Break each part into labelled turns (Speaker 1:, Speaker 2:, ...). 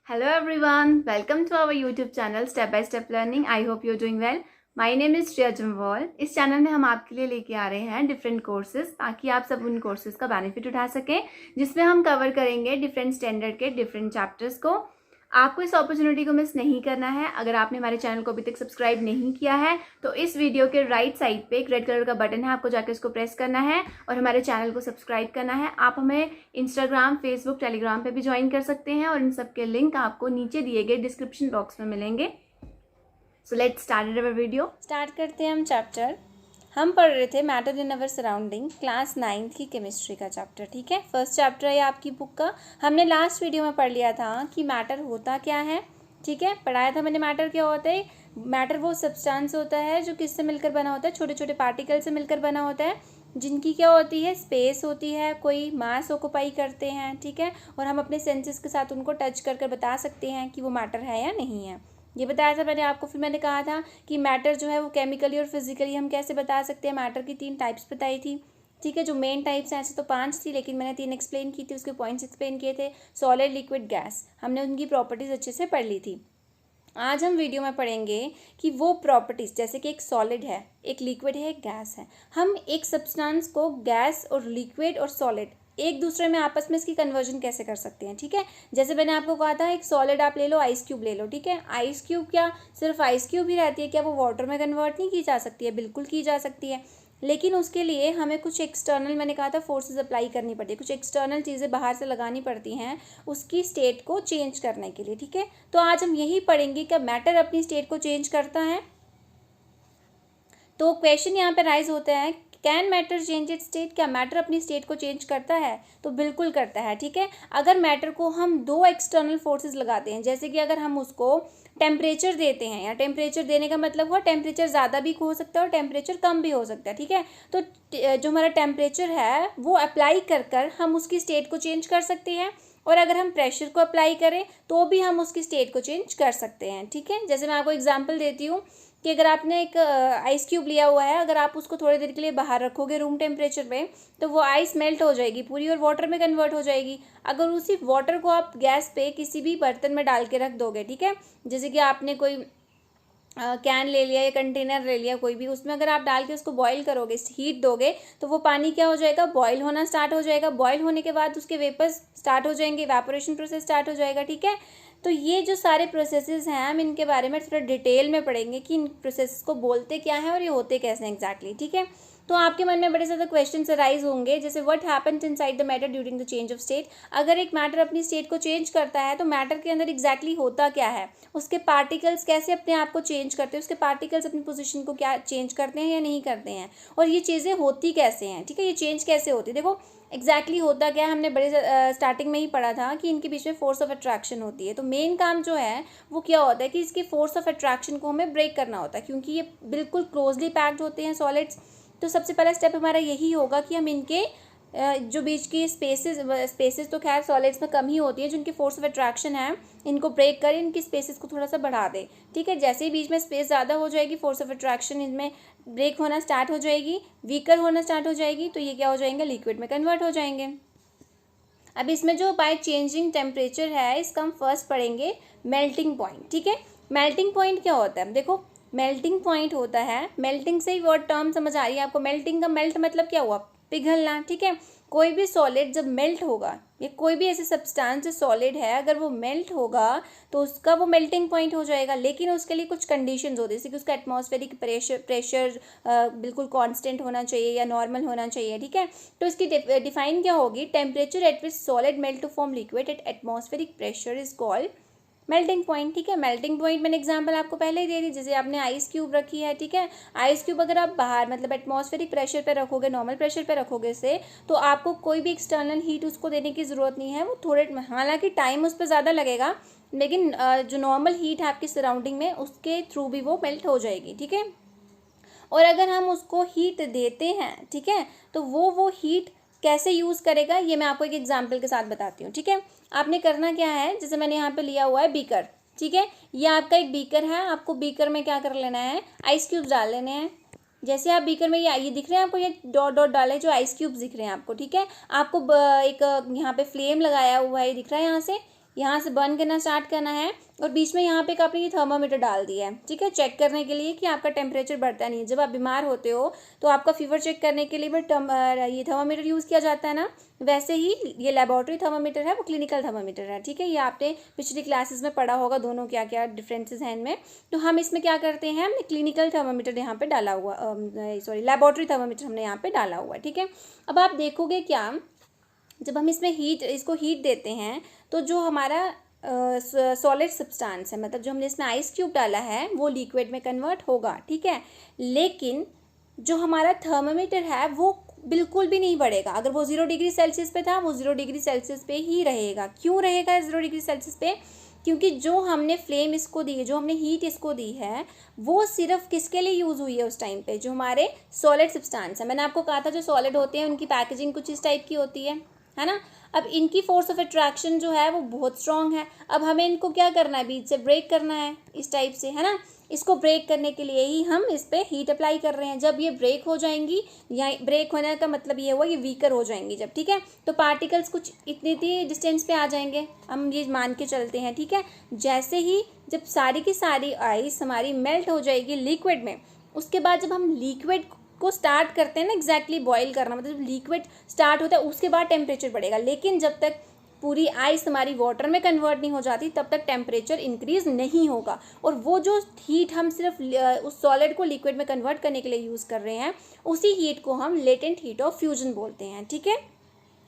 Speaker 1: Hello everyone, welcome to our YouTube channel Step by Step Learning. I hope you're doing well. My name is Shreya Jamwal. इस channel में हम आपके लिए लेके आ रहे हैं डिफरेंट कोर्सेज ताकि आप सब उन कोर्सेज का बेनिफिट उठा सकें, जिसमें हम कवर करेंगे डिफरेंट स्टैंडर्ड के डिफरेंट चैप्टर्स को। आपको इस अपॉर्चुनिटी को मिस नहीं करना है। अगर आपने हमारे चैनल को अभी तक सब्सक्राइब नहीं किया है तो इस वीडियो के राइट साइड पे एक रेड कलर का बटन है, आपको जाकर इसको प्रेस करना है और हमारे चैनल को सब्सक्राइब करना है। आप हमें इंस्टाग्राम, फेसबुक, टेलीग्राम पे भी ज्वाइन कर सकते हैं और इन सब के लिंक आपको नीचे दिए गए डिस्क्रिप्शन बॉक्स में मिलेंगे। So let's start our video.
Speaker 2: Start करते हैं हम चैप्टर। हम पढ़ रहे थे matter in our surrounding, class 9th की केमिस्ट्री का चैप्टर। ठीक है, फर्स्ट चैप्टर है आपकी बुक का। हमने लास्ट वीडियो में पढ़ लिया था कि मैटर होता क्या है। ठीक है, पढ़ाया था मैंने मैटर क्या होता है। मैटर वो सब्सटेंस होता है जो किससे मिलकर बना होता है, छोटे छोटे पार्टिकल से मिलकर बना होता है, जिनकी क्या होती है, स्पेस होती है, कोई मास ऑक्यूपाई करते हैं। ठीक है, और हम अपने सेंसेस के साथ उनको टच कर बता सकते हैं कि वो मैटर है या नहीं है। ये बताया था मैंने आपको। फिर मैंने कहा था कि मैटर जो है वो केमिकली और फिजिकली हम कैसे बता सकते हैं। मैटर की 3 टाइप्स बताई थी। ठीक है, जो मेन टाइप्स हैं, ऐसे तो 5 थी लेकिन मैंने 3 एक्सप्लेन की थी, उसके पॉइंट्स एक्सप्लेन किए थे। सॉलिड, लिक्विड, गैस, हमने उनकी प्रॉपर्टीज़ अच्छे से पढ़ ली थी। आज हम वीडियो में पढ़ेंगे कि वो प्रॉपर्टीज़, जैसे कि एक सॉलिड है, एक लिक्विड है, एक गैस है। हम एक सब्सटेंस को गैस और लिक्विड और सॉलिड एक दूसरे में आपस में इसकी कन्वर्जन कैसे कर सकते हैं। ठीक है, जैसे मैंने आपको कहा था एक सॉलिड आप ले लो, आइस क्यूब ले लो। ठीक है, आइस क्यूब क्या सिर्फ आइस क्यूब ही रहती है क्या, वो वाटर में कन्वर्ट नहीं की जा सकती है? बिल्कुल की जा सकती है, लेकिन उसके लिए हमें कुछ एक्सटर्नल, मैंने कहा था, फोर्सेस अप्लाई करनी पड़ती है, कुछ एक्सटर्नल चीज़ें बाहर से लगानी पड़ती हैं उसकी स्टेट को चेंज करने के लिए। ठीक है, तो आज हम यही पढ़ेंगे कि मैटर अपनी स्टेट को चेंज करता है। तो क्वेश्चन यहाँ पे राइज होता है, can matter change it's state? क्या मैटर अपनी स्टेट को चेंज करता है? तो बिल्कुल करता है। ठीक है, अगर मैटर को हम 2 एक्सटर्नल फोर्सेस लगाते हैं, जैसे कि अगर हम उसको टेम्परेचर देते हैं, या टेम्परेचर देने का मतलब हुआ टेम्परेचर ज़्यादा भी हो सकता है और टेम्परेचर कम भी हो सकता है। ठीक है, तो जो हमारा टेम्परेचर है वो अप्लाई कर कर हम उसकी स्टेट को चेंज कर सकते हैं, और अगर हम प्रेशर को अप्लाई करें तो भी हम उसकी स्टेट को चेंज कर सकते हैं। ठीक है, जैसे मैं आपको एग्जांपल देती हूँ कि अगर आपने एक आइस क्यूब लिया हुआ है, अगर आप उसको थोड़ी देर के लिए बाहर रखोगे रूम टेम्परेचर में, तो वो आइस मेल्ट हो जाएगी पूरी और वाटर में कन्वर्ट हो जाएगी। अगर उसी वाटर को आप गैस पे किसी भी बर्तन में डाल के रख दोगे, ठीक है, जैसे कि आपने कोई कैन ले लिया या कंटेनर ले लिया कोई भी, उसमें अगर आप डाल के उसको बॉईल करोगे, हीट दोगे, तो वो पानी क्या हो जाएगा, बॉईल होना स्टार्ट हो जाएगा। बॉईल होने के बाद उसके वेपर्स स्टार्ट हो जाएंगे, इवेपोरेशन प्रोसेस स्टार्ट हो जाएगा। ठीक है, तो ये जो सारे प्रोसेसेस हैं हम इनके बारे में थोड़ा डिटेल में पढ़ेंगे कि इन प्रोसेस को बोलते क्या है और ये होते कैसे हैं एग्जैक्टली। ठीक है, तो आपके मन में बड़े ज़्यादा क्वेश्चन अराइज होंगे, जैसे what happens inside the matter during the change of state. अगर एक मैटर अपनी स्टेट को चेंज करता है तो मैटर के अंदर एग्जैक्टली होता क्या है, उसके पार्टिकल्स कैसे अपने आप को चेंज करते हैं, उसके पार्टिकल्स अपनी पोजीशन को क्या चेंज करते हैं या नहीं करते हैं, और ये चीज़ें होती कैसे हैं। ठीक है, ये चेंज कैसे होती है, देखो एग्जैक्टली होता क्या है, हमने बड़े स्टार्टिंग में ही पढ़ा था कि इनके बीच में फोर्स ऑफ अट्रैक्शन होती है। तो मेन काम जो है वो क्या होता है कि इसके फोर्स ऑफ अट्रैक्शन को हमें ब्रेक करना होता है, क्योंकि ये बिल्कुल क्लोजली पैक्ड होते हैं सॉलिड्स। तो सबसे पहला स्टेप हमारा यही होगा कि हम इनके जो बीच की स्पेसेस तो खैर सॉलिड्स में कम ही होती है, जो इनकी फोर्स ऑफ अट्रैक्शन है इनको ब्रेक करें, इनकी स्पेसेस को थोड़ा सा बढ़ा दें। ठीक है, जैसे ही बीच में स्पेस ज़्यादा हो जाएगी, फोर्स ऑफ अट्रैक्शन इनमें ब्रेक होना स्टार्ट हो जाएगी, वीकर होना स्टार्ट हो जाएगी, तो ये क्या हो जाएंगे, लिक्विड में कन्वर्ट हो जाएंगे। अब इसमें जो बाय चेंजिंग टेम्परेचर है इसका हम फर्स्ट पढ़ेंगे मेल्टिंग पॉइंट। ठीक है, मेल्टिंग पॉइंट क्या होता है, देखो मेल्टिंग पॉइंट होता है, मेल्टिंग से ही वर्ड टर्म समझ आ रही है आपको। मेल्टिंग का मेल्ट मतलब क्या हुआ, पिघलना। ठीक है, कोई भी सॉलिड जब मेल्ट होगा, या कोई भी ऐसे सब्सटेंस जो सॉलिड है अगर वो मेल्ट होगा तो उसका वो मेल्टिंग पॉइंट हो जाएगा, लेकिन उसके लिए कुछ कंडीशंस होती है, जैसे कि उसका एटमॉस्फेरिक प्रेशर बिल्कुल कांस्टेंट होना चाहिए या नॉर्मल होना चाहिए। ठीक है, तो इसकी डिफाइन क्या होगी, temperature at which solid melt to form liquid at atmospheric pressure is called melting point. ठीक है, मेल्टिंग पॉइंट मैंने एग्जांपल आपको पहले ही दे दी, जैसे आपने आइस क्यूब रखी है। ठीक है, आइस क्यूब अगर आप बाहर मतलब एटमॉस्फेरिक प्रेशर पे रखोगे, नॉर्मल प्रेशर पे रखोगे से, तो आपको कोई भी एक्सटर्नल हीट उसको देने की ज़रूरत नहीं है। वो थोड़े, हालांकि टाइम उस पर ज़्यादा लगेगा, लेकिन जो नॉर्मल हीट है आपकी सराउंडिंग में उसके थ्रू भी वो मेल्ट हो जाएगी। ठीक है, और अगर हम उसको हीट देते हैं, ठीक है, तो वो हीट कैसे यूज़ करेगा ये मैं आपको एक एग्जांपल के साथ बताती हूँ। ठीक है, आपने करना क्या है, जैसे मैंने यहाँ पे लिया हुआ है बीकर। ठीक है, ये आपका एक बीकर है, आपको बीकर में क्या कर लेना है, आइस क्यूब्स डाल लेने हैं। जैसे आप बीकर में ये दिख रहे हैं आपको, ये डॉट डॉट डाले जो आइस क्यूब्स दिख रहे हैं आपको। ठीक है, आपको एक यहाँ पे फ्लेम लगाया हुआ है, दिख रहा है यहाँ से, यहाँ से बर्न करना स्टार्ट करना है और बीच में यहाँ पे एक आपने ये थर्मामीटर डाल दिया है, ठीक है, चेक करने के लिए कि आपका टेम्परेचर बढ़ता नहीं है। जब आप बीमार होते हो तो आपका फीवर चेक करने के लिए भी ये थर्मामीटर यूज़ किया जाता है ना, वैसे ही ये लेबोरेटरी थर्मामीटर है, वो क्लिनिकल थर्मामीटर है, ठीक है। ये आपने पिछली क्लासेस में पढ़ा होगा दोनों क्या क्या डिफरेंसेस हैं इनमें। तो हम इसमें क्या करते हैं, हमने क्लिनिकल थर्मामीटर यहाँ पे डाला हुआ, लेबोरेटरी थर्मामीटर हमने यहाँ पे डाला हुआ है, ठीक है। अब आप देखोगे क्या, जब हम इसमें इसको हीट देते हैं तो जो हमारा सॉलिड सब्सटेंस है, मतलब जो हमने इसमें आइस क्यूब डाला है, वो लिक्विड में कन्वर्ट होगा, ठीक है। लेकिन जो हमारा थर्मामीटर है वो बिल्कुल भी नहीं बढ़ेगा। अगर वो 0 डिग्री सेल्सियस पे था, वो 0 डिग्री सेल्सियस पे ही रहेगा। क्यों रहेगा 0 डिग्री सेल्सियस पे? क्योंकि जो हमने फ्लेम इसको दी है, जो हमने हीट इसको दी है, वो सिर्फ किसके लिए यूज़ हुई है उस टाइम पे, जो हमारे सॉलिड सब्सटेंस है। मैंने आपको कहा था जो सॉलिड होते हैं उनकी पैकेजिंग कुछ इस टाइप की होती है ना। अब इनकी फोर्स ऑफ अट्रैक्शन जो है वो बहुत स्ट्रॉन्ग है। अब हमें इनको क्या करना है, बीच से ब्रेक करना है इस टाइप से, है ना। इसको ब्रेक करने के लिए ही हम इस पर हीट अप्लाई कर रहे हैं। जब ये ब्रेक हो जाएंगी, या ब्रेक होने का मतलब ये हुआ ये वीकर हो जाएंगी जब, ठीक है, तो पार्टिकल्स कुछ इतनी डिस्टेंस पे आ जाएंगे, हम ये मान के चलते हैं, ठीक है। जैसे ही जब सारी की सारी आइस हमारी मेल्ट हो जाएगी लिक्विड में, उसके बाद जब हम लिक्विड को स्टार्ट करते हैं ना एग्जैक्टली बॉईल करना, मतलब जब लिक्विड स्टार्ट होता है उसके बाद टेम्परेचर बढ़ेगा। लेकिन जब तक पूरी आइस हमारी वाटर में कन्वर्ट नहीं हो जाती तब तक टेम्परेचर इंक्रीज नहीं होगा। और वो जो हीट हम सिर्फ उस सॉलिड को लिक्विड में कन्वर्ट करने के लिए यूज़ कर रहे हैं, उसी हीट को हम लेटेंट हीट ऑफ फ्यूजन बोलते हैं, ठीक है।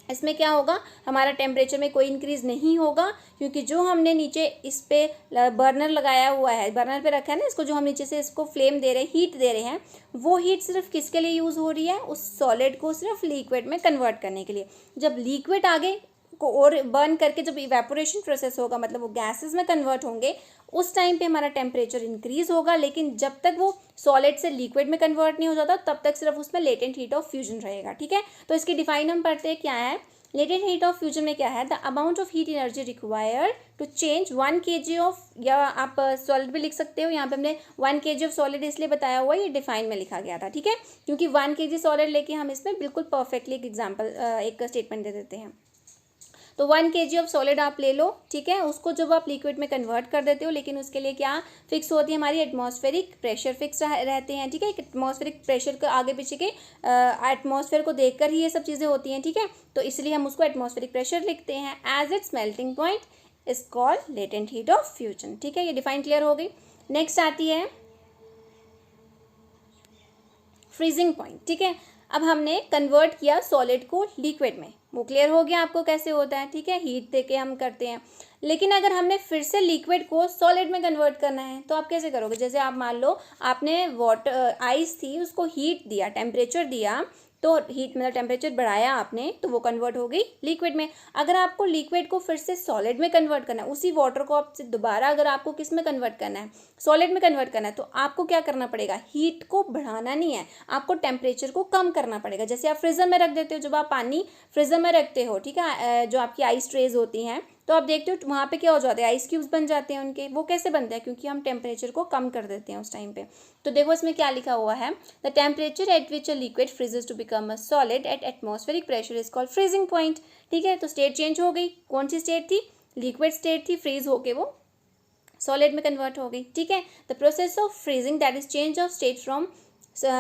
Speaker 2: इसमें क्या होगा, हमारा टेम्परेचर में कोई इंक्रीज़ नहीं होगा, क्योंकि जो हमने नीचे इस पे बर्नर लगाया हुआ है, बर्नर पे रखा है ना इसको, जो हम नीचे से इसको फ्लेम दे रहे हैं, हीट दे रहे हैं, वो हीट सिर्फ किसके लिए यूज़ हो रही है, उस सॉलिड को सिर्फ लिक्विड में कन्वर्ट करने के लिए। जब लिक्विड आगे को और बर्न करके जब इवेपोरेशन प्रोसेस होगा, मतलब वो गैसेस में कन्वर्ट होंगे, उस टाइम पे हमारा टेम्परेचर इंक्रीज़ होगा। लेकिन जब तक वो सॉलिड से लिक्विड में कन्वर्ट नहीं हो जाता तब तक सिर्फ उसमें लेटेंट हीट ऑफ फ्यूजन रहेगा, ठीक है। तो इसकी डिफाइन हम पढ़ते हैं, क्या है लेटेंट हीट ऑफ फ्यूजन में क्या है, the amount of heat energy required to change 1 kg of, या आप सॉलिड भी लिख सकते हो, यहाँ पे हमने 1 kg ऑफ सॉलिड इसलिए बताया हुआ है, ये डिफाइन में लिखा गया था, ठीक है, क्योंकि 1 kg सॉलिड लेके हम इसमें बिल्कुल परफेक्टली एक एग्जाम्पल एक स्टेटमेंट दे देते हैं। तो 1 kg ऑफ सॉलिड आप ले लो, ठीक है, उसको जब आप लिक्विड में कन्वर्ट कर देते हो, लेकिन उसके लिए क्या फिक्स होती है, हमारी एटमॉस्फेरिक प्रेशर फिक्स रहते हैं, ठीक है। एटमॉस्फेरिक प्रेशर के आगे पीछे के एटमॉस्फेयर को देखकर ही ये सब चीज़ें होती हैं, ठीक है। तो इसलिए हम उसको एटमॉस्फेरिक प्रेशर लिखते हैं। As its melting point is called latent heat of fusion, ठीक है। ये डिफाइन क्लियर हो गई। नेक्स्ट आती है फ्रीजिंग पॉइंट, ठीक है। अब हमने कन्वर्ट किया सॉलिड को लिक्विड में, वो क्लियर हो गया आपको कैसे होता है, ठीक है, हीट देके हम करते हैं। लेकिन अगर हमने फिर से लिक्विड को सॉलिड में कन्वर्ट करना है तो आप कैसे करोगे? जैसे आप मान लो आपने वाटर आइस थी, उसको हीट दिया, टेम्परेचर दिया, तो हीट मतलब टेम्परेचर बढ़ाया आपने, तो वो कन्वर्ट हो गई लिक्विड में। अगर आपको लिक्विड को फिर से सॉलिड में कन्वर्ट करना है, उसी वाटर को आपसे दोबारा अगर आपको किस में कन्वर्ट करना है, सॉलिड में कन्वर्ट करना है, तो आपको क्या करना पड़ेगा, हीट को बढ़ाना नहीं है, आपको टेम्परेचर को कम करना पड़ेगा। जैसे आप फ्रीजर में रख देते हो, जब आप पानी फ्रीजर में रखते हो, ठीक है, जो आपकी आइस ट्रेज होती हैं, तो आप देखते हो वहाँ पे क्या हो जाता है, आइस क्यूब्स बन जाते हैं उनके। वो कैसे बनते हैं? क्योंकि हम टेम्परेचर को कम कर देते हैं उस टाइम पे। तो देखो इसमें क्या लिखा हुआ है, the temperature at which a liquid freezes to become a solid at atmospheric pressure is called freezing point, ठीक है। तो स्टेट चेंज हो गई, कौन सी स्टेट थी, लिक्विड स्टेट थी, फ्रीज होके वो सॉलिड में कन्वर्ट हो गई, ठीक है। The process of freezing that is change of state from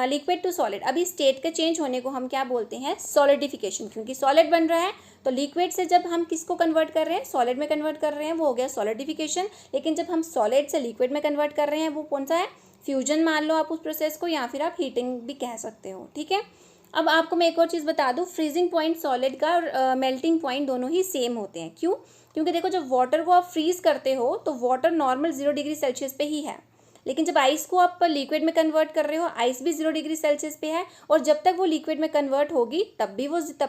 Speaker 2: liquid to solid. अभी स्टेट के चेंज होने को हम क्या बोलते हैं, सॉलिडिफिकेशन, क्योंकि सॉलिड बन रहा है तो लिक्विड से जब हम किसको कन्वर्ट कर रहे हैं, सॉलिड में कन्वर्ट कर रहे हैं, वो हो गया सॉलिडिफिकेशन। लेकिन जब हम सॉलिड से लिक्विड में कन्वर्ट कर रहे हैं, वो कौन सा है, फ्यूजन मान लो आप उस प्रोसेस को, या फिर आप हीटिंग भी कह सकते हो, ठीक है। अब आपको मैं एक और चीज़ बता दूँ, फ्रीजिंग पॉइंट सॉलिड का और मेल्टिंग पॉइंट दोनों ही सेम होते हैं। क्यों? क्योंकि देखो जब वाटर को आप फ्रीज करते हो तो वाटर नॉर्मल 0 डिग्री सेल्सियस पे ही है, लेकिन जब आइस को आप लिक्विड में कन्वर्ट कर रहे हो, आइस भी 0 डिग्री सेल्सियस पे है, और जब तक वो लिक्विड में कन्वर्ट होगी तब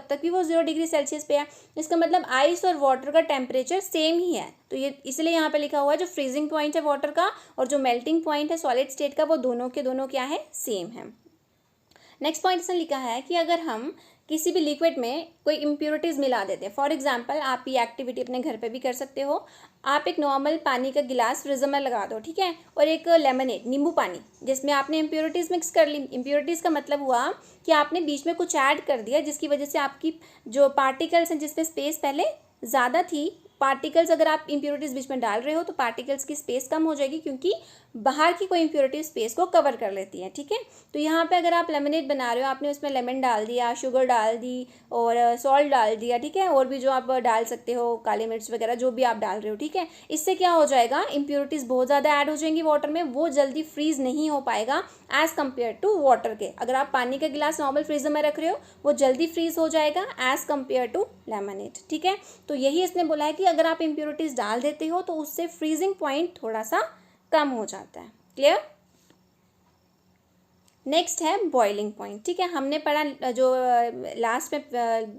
Speaker 2: तक भी वो 0 डिग्री सेल्सियस पे है। इसका मतलब आइस और वाटर का टेम्परेचर सेम ही है। तो ये इसलिए यहाँ पे लिखा हुआ है जो फ्रीजिंग पॉइंट है वाटर का और जो मेल्टिंग पॉइंट है सॉलिड स्टेट का, वो दोनों के दोनों क्या है, सेम है। नेक्स्ट पॉइंट इसमें लिखा है कि अगर हम किसी भी लिक्विड में कोई इम्प्योरिटीज़ मिला देते हैं, फॉर एग्जांपल आप ये एक्टिविटी अपने घर पे भी कर सकते हो। आप एक नॉर्मल पानी का गिलास फ्रीजर में लगा दो, ठीक है, और एक लेमनेड नींबू पानी जिसमें आपने इम्प्योरिटीज़ मिक्स कर ली। इम्प्योरिटीज़ का मतलब हुआ कि आपने बीच में कुछ ऐड कर दिया जिसकी वजह से आपकी जो पार्टिकल्स हैं, जिसमें स्पेस पहले ज़्यादा थी पार्टिकल्स अगर आप इम्प्योरिटीज़ बीच में डाल रहे हो तो पार्टिकल्स की स्पेस कम हो जाएगी, क्योंकि बाहर की कोई इम्प्योरिटी स्पेस को कवर कर लेती है, ठीक है। तो यहाँ पे अगर आप लेमनेड बना रहे हो, आपने उसमें लेमन डाल दिया, शुगर डाल दी और सॉल्ट डाल दिया, ठीक है, और भी जो आप डाल सकते हो, काली मिर्च वगैरह जो भी आप डाल रहे हो, ठीक है। इससे क्या हो जाएगा, इम्प्योरिटीज़ बहुत ज़्यादा ऐड हो जाएंगी वाटर में, वो जल्दी फ्रीज नहीं हो पाएगा एज़ कम्पेयर टू वाटर के। अगर आप पानी का गिलास नॉर्मल फ्रीजर में रख रहे हो वो जल्दी फ्रीज हो जाएगा एज़ कम्पेयर टू लेमनेड, ठीक है। तो यही इसने बोला है कि अगर आप इम्प्योरिटीज़ डाल देते हो तो उससे फ्रीजिंग पॉइंट थोड़ा सा कम हो जाता है। क्लियर। नेक्स्ट है बॉइलिंग पॉइंट, ठीक है। हमने पढ़ा जो लास्ट में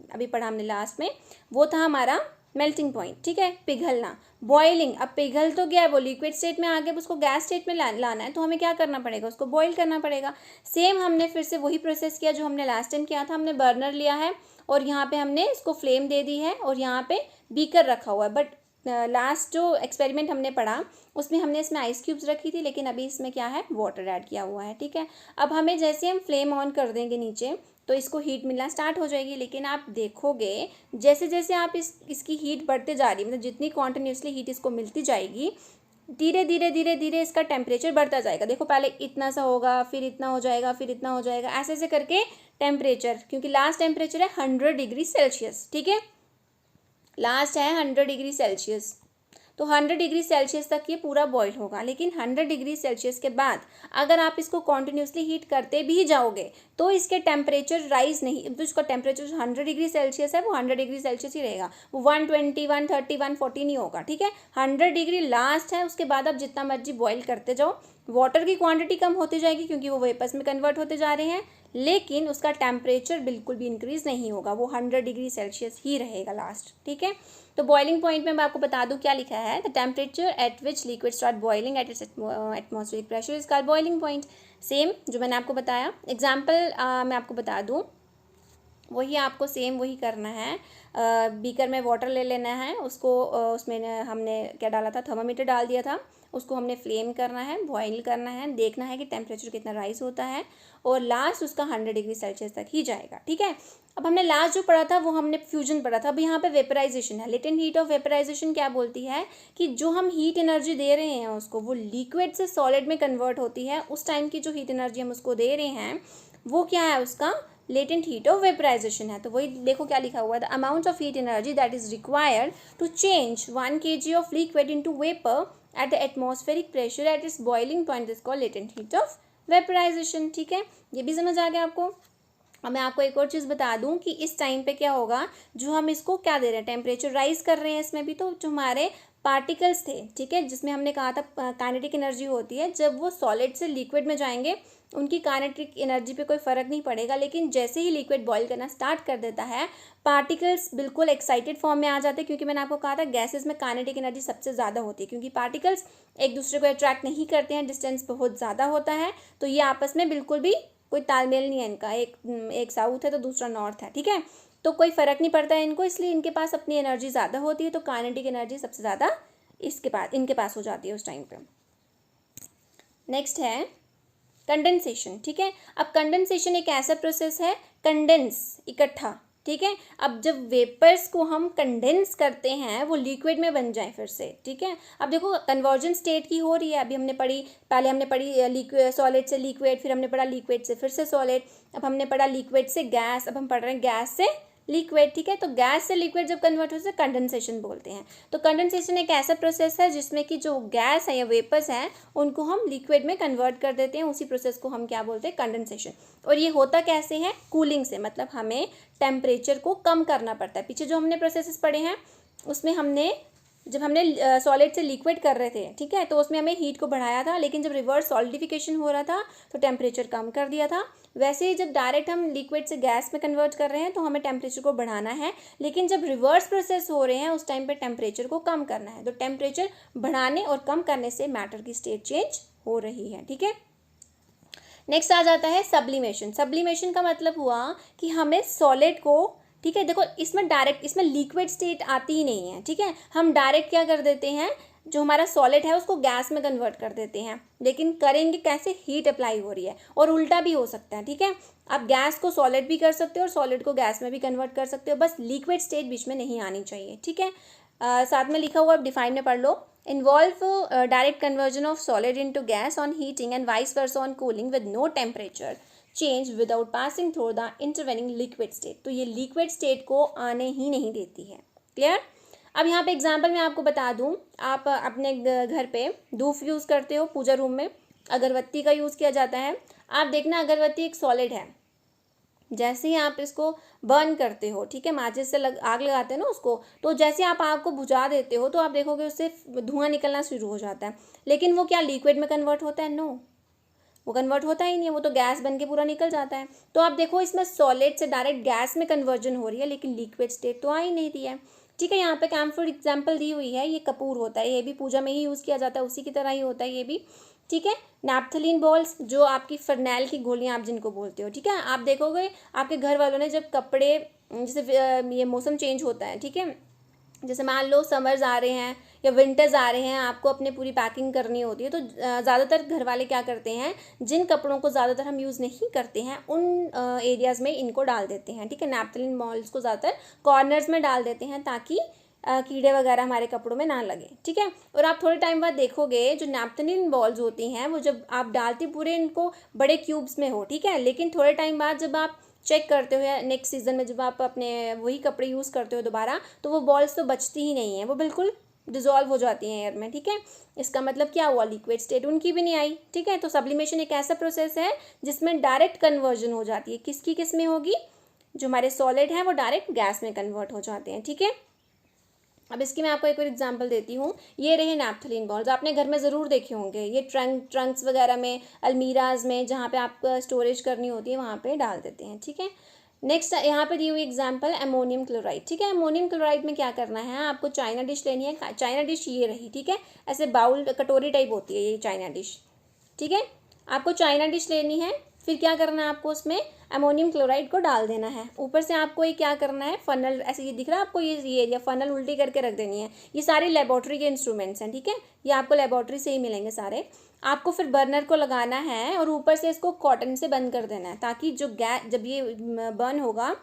Speaker 2: अभी पढ़ा हमने लास्ट में, वो था हमारा मेल्टिंग पॉइंट, ठीक है, पिघलना। बॉइलिंग, अब पिघल तो गया, वो लिक्विड स्टेट में आ गया, उसको गैस स्टेट में लाना है, तो हमें क्या करना पड़ेगा, उसको बॉईल करना पड़ेगा। सेम हमने फिर से वही प्रोसेस किया जो हमने लास्ट टाइम किया था। हमने बर्नर लिया है और यहाँ पे हमने इसको फ्लेम दे दी है और यहाँ पे बीकर रखा हुआ है। बट लास्ट जो एक्सपेरिमेंट हमने पढ़ा उसमें हमने इसमें आइस क्यूब्स रखी थी, लेकिन अभी इसमें क्या है, वाटर ऐड किया हुआ है, ठीक है। अब हमें जैसे हम फ्लेम ऑन कर देंगे नीचे तो इसको हीट मिलना स्टार्ट हो जाएगी, लेकिन आप देखोगे जैसे जैसे आप इसकी हीट बढ़ते जा रही है, मतलब जितनी कॉन्टिन्यूसली हीट इसको मिलती जाएगी, धीरे धीरे धीरे धीरे इसका टेम्परेचर बढ़ता जाएगा। देखो पहले इतना सा होगा, फिर इतना हो जाएगा, फिर इतना हो जाएगा, ऐसे ऐसे करके टेम्परेचर, क्योंकि लास्ट टेम्परेचर है 100 डिग्री सेल्सियस, ठीक है, लास्ट है 100 डिग्री सेल्सियस। तो 100 डिग्री सेल्सियस तक ये पूरा बॉईल होगा, लेकिन 100 डिग्री सेल्सियस के बाद अगर आप इसको कॉन्टिन्यूसली हीट करते भी जाओगे तो इसके टेम्परेचर राइज नहीं, तो इसका टेम्परेचर 100 डिग्री सेल्सियस है वो 100 डिग्री सेल्सियस ही रहेगा, वो 120, 130, 140 नहीं होगा, ठीक है। 100 डिग्री लास्ट है, उसके बाद आप जितना मर्जी बॉईल करते जाओ, वाटर की क्वांटिटी कम होती जाएगी क्योंकि वो वेपर्स में कन्वर्ट होते जा रहे हैं, लेकिन उसका टेम्परेचर बिल्कुल भी इंक्रीज नहीं होगा, वो 100 डिग्री सेल्सियस ही रहेगा लास्ट, ठीक है। तो बॉइलिंग पॉइंट में मैं आपको बता दूं क्या लिखा है, the temperature at which liquid start boiling at its atmospheric pressure is called boiling point. Same जो मैंने आपको बताया, एग्जाम्पल मैं आपको बता दूं, वही आपको सेम वही करना है। बीकर में वाटर ले लेना है, उसको उसमें हमने क्या डाला था, थर्मामीटर डाल दिया था, उसको हमने फ्लेम करना है, बॉईल करना है, देखना है कि टेम्परेचर कितना राइज होता है और लास्ट उसका 100 डिग्री सेल्सियस तक ही जाएगा, ठीक है। अब हमने लास्ट जो पढ़ा था वो हमने फ्यूजन पढ़ा था। अब यहाँ पे वेपराइजेशन है। लेटेंट हीट ऑफ वेपराइजेशन क्या बोलती है कि जो हम हीट एनर्जी दे रहे हैं उसको, वो लिक्विड से सॉलिड में कन्वर्ट होती है। उस टाइम की जो हीट एनर्जी हम उसको दे रहे हैं वो क्या है, उसका लेटेंट हीट ऑफ वेपराइजेशन है। तो वही देखो क्या लिखा हुआ है, the amount of heat energy that is required to change 1 kg of liquid into vapour at the atmospheric pressure at its boiling point is called latent heat of vaporisation, ठीक है। ये भी समझ आ गया आपको। अब मैं आपको एक और चीज़ बता दूं कि इस टाइम पे क्या होगा, जो हम इसको क्या दे रहे हैं, टेम्परेचर राइज कर रहे हैं इसमें भी, तो जो हमारे पार्टिकल्स थे, ठीक है, जिसमें हमने कहा था काइनेटिक एनर्जी होती है, जब वो सॉलिड से लिक्विड में जाएंगे उनकी काइनेटिक एनर्जी पे कोई फ़र्क नहीं पड़ेगा, लेकिन जैसे ही लिक्विड बॉईल करना स्टार्ट कर देता है पार्टिकल्स बिल्कुल एक्साइटेड फॉर्म में आ जाते हैं, क्योंकि मैंने आपको कहा था गैसेस में काइनेटिक एनर्जी सबसे ज़्यादा होती है, क्योंकि पार्टिकल्स एक दूसरे को अट्रैक्ट नहीं करते हैं, डिस्टेंस बहुत ज़्यादा होता है, तो ये आपस में बिल्कुल भी कोई तालमेल नहीं है इनका, एक साउथ है तो दूसरा नॉर्थ है, ठीक है, तो कोई फ़र्क नहीं पड़ता है इनको, इसलिए इनके पास अपनी एनर्जी ज़्यादा होती है, तो काइनेटिक एनर्जी सबसे ज़्यादा इनके पास हो जाती है उस टाइम पे। नेक्स्ट है कंडेंसेशन, ठीक है। अब कंडेंसेशन एक ऐसा प्रोसेस है, कंडेंस इकट्ठा, ठीक है। अब जब वेपर्स को हम कंडेंस करते हैं वो लिक्विड में बन जाए फिर से, ठीक है। अब देखो कन्वर्जन स्टेट की हो रही है, अभी हमने पढ़ी, पहले हमने पढ़ी लिक्विड सॉलिड से लिक्विड, फिर हमने पढ़ा लिक्विड से फिर से सॉलिड, अब हमने पढ़ा लिक्विड से गैस, अब हम पढ़ रहे हैं गैस से लिक्विड, ठीक है। तो गैस से लिक्विड जब कन्वर्ट होते हैं कंडेंसेशन बोलते हैं। तो कंडेंसेशन एक ऐसा प्रोसेस है जिसमें कि जो गैस है या वेपर्स हैं उनको हम लिक्विड में कन्वर्ट कर देते हैं, उसी प्रोसेस को हम क्या बोलते हैं, कंडेंसेशन। और ये होता कैसे है, कूलिंग से, मतलब हमें टेम्परेचर को कम करना पड़ता है। पीछे जो हमने प्रोसेसेस पढ़े हैं उसमें हमने जब हमने सॉलिड से लिक्विड कर रहे थे, ठीक है, तो उसमें हमें हीट को बढ़ाया था, लेकिन जब रिवर्स सॉलिडिफिकेशन हो रहा था तो टेम्परेचर कम कर दिया था। वैसे ही जब डायरेक्ट हम लिक्विड से गैस में कन्वर्ट कर रहे हैं तो हमें टेम्परेचर को बढ़ाना है, लेकिन जब रिवर्स प्रोसेस हो रहे हैं उस टाइम पे टेम्परेचर को कम करना है। तो टेम्परेचर बढ़ाने और कम करने से मैटर की स्टेट चेंज हो रही है, ठीक है। नेक्स्ट आ जाता है सब्लिमेशन। सब्लिमेशन का मतलब हुआ कि हमें सॉलिड को, ठीक है, देखो इसमें डायरेक्ट, इसमें लिक्विड स्टेट आती ही नहीं है, ठीक है, हम डायरेक्ट क्या कर देते हैं, जो हमारा सॉलिड है उसको गैस में कन्वर्ट कर देते हैं, लेकिन करेंगे कैसे, हीट अप्लाई हो रही है, और उल्टा भी हो सकता है, ठीक है। आप गैस को सॉलिड भी कर सकते हो और सॉलिड को गैस में भी कन्वर्ट कर सकते हो, बस लिक्विड स्टेट बीच में नहीं आनी चाहिए, ठीक है। साथ में लिखा हुआ डिफाइन में पढ़ लो। Involve direct conversion of solid into gas on heating and vice versa on cooling with no temperature change without passing through the intervening liquid state. तो ये लिक्विड स्टेट को आने ही नहीं देती है। क्लियर। अब यहाँ पे एग्जाम्पल मैं आपको बता दूँ, आप अपने घर पे धूप यूज़ करते हो, पूजा रूम में अगरबत्ती का यूज़ किया जाता है। आप देखना अगरबत्ती एक सॉलिड है, जैसे ही आप इसको बर्न करते हो, ठीक है, माचिस से आग लगाते हैं ना उसको, तो जैसे आप आग को बुझा देते हो तो आप देखोगे उससे धुआं निकलना शुरू हो जाता है। लेकिन वो क्या लिक्विड में कन्वर्ट होता है? नो, वो कन्वर्ट होता ही नहीं है, वो तो गैस बन के पूरा निकल जाता है। तो आप देखो इसमें सॉलिड से डायरेक्ट गैस में कन्वर्जन हो रही है, लेकिन लिक्विड स्टेट तो आ ही नहीं रही है। ठीक है, यहाँ पे कैम्फर एग्जाम्पल दी हुई है, ये कपूर होता है, ये भी पूजा में ही यूज़ किया जाता है, उसी की तरह ही होता है ये भी। ठीक है, नैप्थलीन बॉल्स जो आपकी फरनैल की गोलियां आप जिनको बोलते हो, ठीक है, आप देखोगे आपके घर वालों ने जब कपड़े, जैसे ये मौसम चेंज होता है, ठीक है, जैसे मान लो समर्स आ रहे हैं या विंटर्स आ रहे हैं, आपको अपने पूरी पैकिंग करनी होती है, तो ज़्यादातर घर वाले क्या करते हैं, जिन कपड़ों को ज़्यादातर हम यूज़ नहीं करते हैं उन एरियाज़ में इनको डाल देते हैं। ठीक है, नैप्थलीन बॉल्स को ज़्यादातर कॉर्नर्स में डाल देते हैं ताकि कीड़े वगैरह हमारे कपड़ों में ना लगे। ठीक है, और आप थोड़े टाइम बाद देखोगे जो नैप्थलीन बॉल्स होती हैं वो जब आप डालते पूरे इनको बड़े क्यूब्स में हो, ठीक है, लेकिन थोड़े टाइम बाद जब आप चेक करते हो या नेक्स्ट सीजन में जब आप अपने वही कपड़े यूज़ करते हो दोबारा, तो वो बॉल्स तो बचती ही नहीं है, वो बिल्कुल डिजॉल्व हो जाती हैं एयर में। ठीक है, इसका मतलब क्या हुआ, लिक्विड स्टेट उनकी भी नहीं आई। ठीक है, तो सब्लिमेशन एक ऐसा प्रोसेस है जिसमें डायरेक्ट कन्वर्जन हो जाती है। किसकी किस में होगी, जो हमारे सॉलिड हैं वो डायरेक्ट गैस में कन्वर्ट हो जाते हैं। ठीक है, अब इसकी मैं आपको एक और एग्जांपल देती हूँ। ये रहे नैप्थलीन बॉल्स, आपने घर में ज़रूर देखे होंगे, ये ट्रंक्स वगैरह में, अलमीराज में, जहाँ पे आपको स्टोरेज करनी होती है वहाँ पे डाल देते हैं। ठीक है, नेक्स्ट यहाँ पे दी हुई एग्जांपल अमोनियम क्लोराइड। ठीक है, अमोनियम क्लोराइड में क्या करना है, आपको चाइना डिश लेनी है। चाइना डिश ये रही, ठीक है, ऐसे बाउल कटोरी टाइप होती है ये चाइना डिश। ठीक है, आपको चाइना डिश लेनी है, फिर क्या करना है, आपको उसमें अमोनियम क्लोराइड को डाल देना है। ऊपर से आपको ये क्या करना है, फनल, ऐसे ये दिख रहा है आपको, ये एरिया फनल उल्टी करके रख देनी है। ये सारे लेबोरेटरी के इंस्ट्रूमेंट्स हैं, ठीक है, ये आपको लेबोरेटरी से ही मिलेंगे सारे। आपको फिर बर्नर को लगाना है और ऊपर से इसको कॉटन से बंद कर देना है, ताकि जो गैस जब ये बर्न होगा,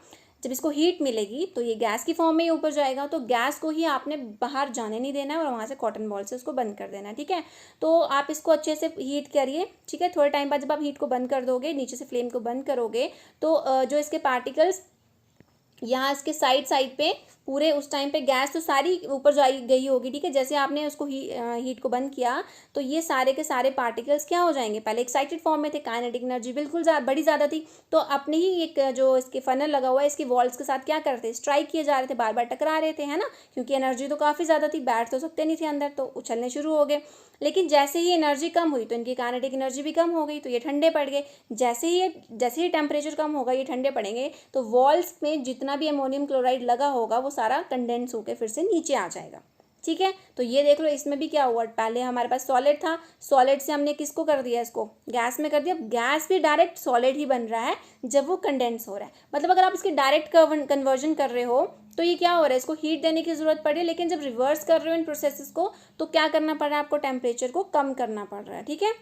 Speaker 2: जब इसको हीट मिलेगी तो ये गैस की फॉर्म में ही ऊपर जाएगा, तो गैस को ही आपने बाहर जाने नहीं देना है और वहाँ से कॉटन बॉल से उसको बंद कर देना है। ठीक है, तो आप इसको अच्छे से हीट करिए। ठीक है, थोड़े टाइम बाद जब आप हीट को बंद कर दोगे, नीचे से फ्लेम को बंद करोगे, तो जो इसके पार्टिकल्स यहाँ इसके साइड पे पूरे, उस टाइम पे गैस तो सारी ऊपर जाई गई होगी। ठीक है, जैसे आपने उसको हीट को बंद किया तो ये सारे के सारे पार्टिकल्स क्या हो जाएंगे, पहले एक्साइटेड फॉर्म में थे, काइनेटिक एनर्जी बिल्कुल बड़ी ज़्यादा थी, तो अपने ही एक जो इसके फनल लगा हुआ है इसकी वॉल्स के साथ क्या करते, स्ट्राइक किए जा रहे थे, बार बार टकरा रहे थे, है ना, क्योंकि एनर्जी तो काफ़ी ज़्यादा थी, बैठ तो सकते नहीं थे अंदर, तो उछलने शुरू हो गए। लेकिन जैसे ही एनर्जी कम हुई तो इनकी काइनेटिक एनर्जी भी कम हो गई, तो ये ठंडे पड़ गए। जैसे ही टेम्परेचर कम होगा, ये ठंडे पड़ेंगे, तो वॉल्स में जितना भी अमोनियम क्लोराइड लगा होगा वो सारा कंडेंस होकर फिर से नीचे आ जाएगा। ठीक है, तो ये देख लो, इसमें भी क्या हुआ, पहले हमारे पास सॉलिड था, सॉलिड से हमने किसको कर दिया, इसको गैस में कर दिया। गैस भी डायरेक्ट सॉलिड ही बन रहा है जब वो कंडेंस हो रहा है। मतलब अगर आप इसकी डायरेक्ट कन्वर्जन कर रहे हो तो ये क्या हो रहा है, इसको हीट देने की जरूरत पड़ी, लेकिन जब रिवर्स कर रहे हो इन प्रोसेसेस को तो क्या करना पड़ रहा है, आपको टेम्परेचर को कम करना पड़ रहा है। ठीक है,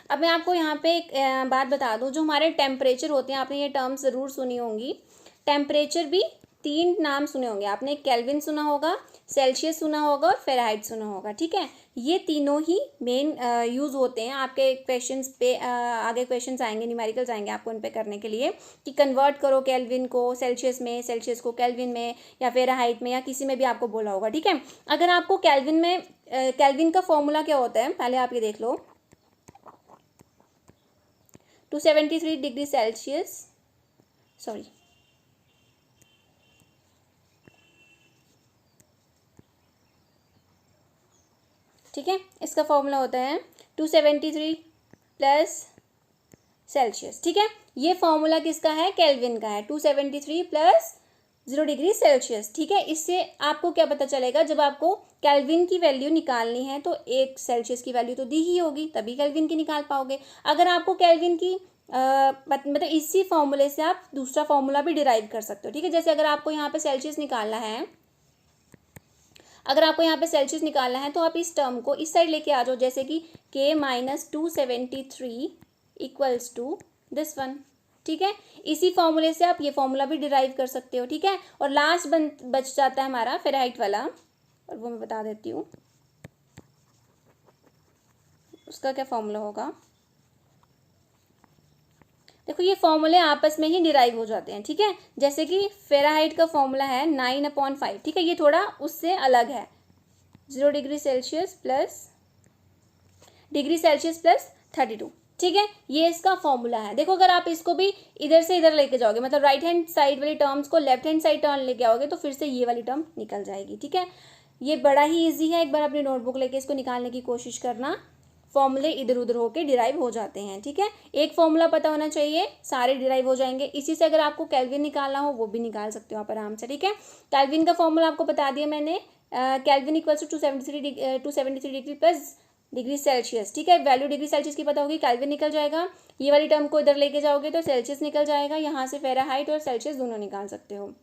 Speaker 2: अब मैं आपको यहाँ पे एक बात बता दूँ, जो हमारे टेम्परेचर होते हैं, आपने ये टर्म्स ज़रूर सुनी होंगी। टेम्परेचर भी 3 नाम सुने होंगे आपने, केल्विन सुना होगा, सेल्सियस सुना होगा और फ़ारेनहाइट सुना होगा। ठीक है, ये तीनों ही मेन यूज़ होते हैं आपके क्वेश्चंस पे। आगे क्वेश्चंस आएंगे, न्यूमेरिकल्स आएंगे आपको उन पे करने के लिए, कि कन्वर्ट करो केल्विन को सेल्सियस में, सेल्सियस को केल्विन में, या फ़ारेनहाइट में, या किसी में भी आपको बोला होगा। ठीक है, अगर आपको केल्विन में, केल्विन का फॉर्मूला क्या होता है, पहले आप ये देख लो, 273 डिग्री सेल्सियस, सॉरी, ठीक है, इसका फॉर्मूला होता है 273 प्लस सेल्सियस। ठीक है, ये फॉर्मूला किसका है, केल्विन का है, 273 प्लस 0 डिग्री सेल्सियस। ठीक है, इससे आपको क्या पता चलेगा, जब आपको केल्विन की वैल्यू निकालनी है तो एक सेल्सियस की वैल्यू तो दी ही होगी, तभी केल्विन की निकाल पाओगे। अगर आपको केल्विन की मतलब इसी फॉर्मूले से आप दूसरा फॉर्मूला भी डिराइव कर सकते हो। ठीक है, जैसे अगर आपको यहाँ पे सेल्सियस निकालना है, अगर आपको यहाँ पे सेल्सियस निकालना है तो आप इस टर्म को इस साइड लेके आ जाओ, जैसे कि K - 273 equals to this one. ठीक है। इसी फॉर्मूले से आप ये फॉर्मूला भी डिराइव कर सकते हो, ठीक है। और लास्ट बच जाता है हमारा फ़ारेनहाइट वाला, और वो मैं बता देती हूँ उसका क्या फॉर्मूला होगा। देखो ये फॉर्मूले आपस में ही डिराइव हो जाते हैं, ठीक है। जैसे कि फ़ारेनहाइट का फॉर्मूला है 9/5, ठीक है। ये थोड़ा उससे अलग है, 0 डिग्री सेल्सियस प्लस 32, ठीक है। ये इसका फॉर्मूला है। देखो अगर आप इसको भी इधर से इधर लेके जाओगे, मतलब राइट हैंड साइड वाली टर्म्स को लेफ्ट हैंड साइड टर्न लेके आओगे, तो फिर से ये वाली टर्म निकल जाएगी, ठीक है। ये बड़ा ही ईजी है, एक बार अपनी नोटबुक लेके इसको निकालने की कोशिश करना। फॉर्मूले इधर उधर होके डिराइव हो जाते हैं, ठीक है। एक फॉर्मूला पता होना चाहिए, सारे डिराइव हो जाएंगे। इसी से अगर आपको केल्विन निकालना हो वो भी निकाल सकते हो आप आराम से, ठीक है। केल्विन का फॉर्मूला आपको बता दिया मैंने, kelvin equals to 273 degree plus degree Celsius, ठीक है। वैल्यू डिग्री सेल्सियस की पता होगी, केल्विन निकल जाएगा। ये वाली टर्म को इधर लेके जाओगे तो सेल्सियस निकल जाएगा, यहाँ से फ़ारेनहाइट और सेल्सियस दोनों निकाल सकते हो।